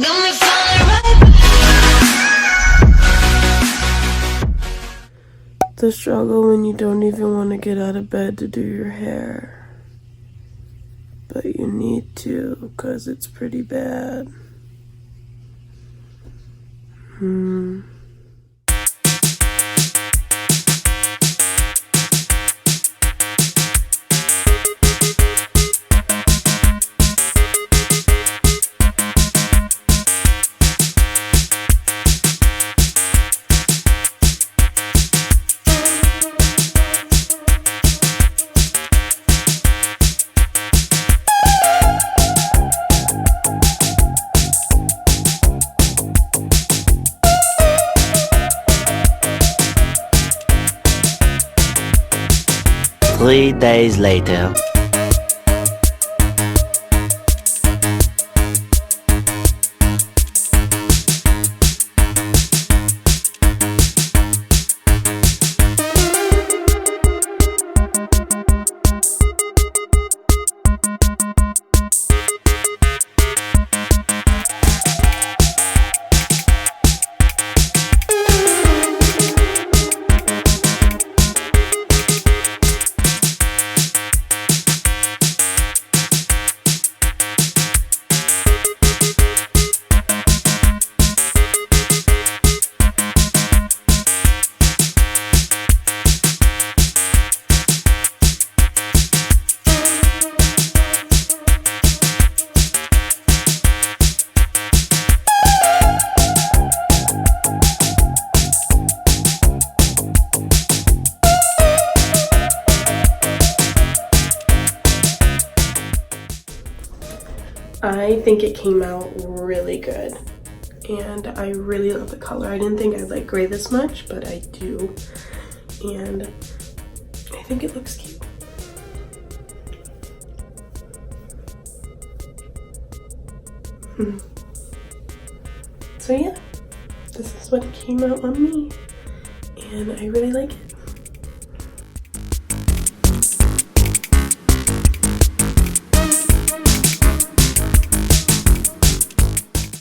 got me falling right back. The struggle when you don't even want to get out of bed to do your hair. But you need to, because it's pretty bad. Three days later. I think it came out really good, and I really love the color. I didn't think I'd like gray this much, but I do, and I think it looks cute. So yeah, this is what came out on me, and I really like it.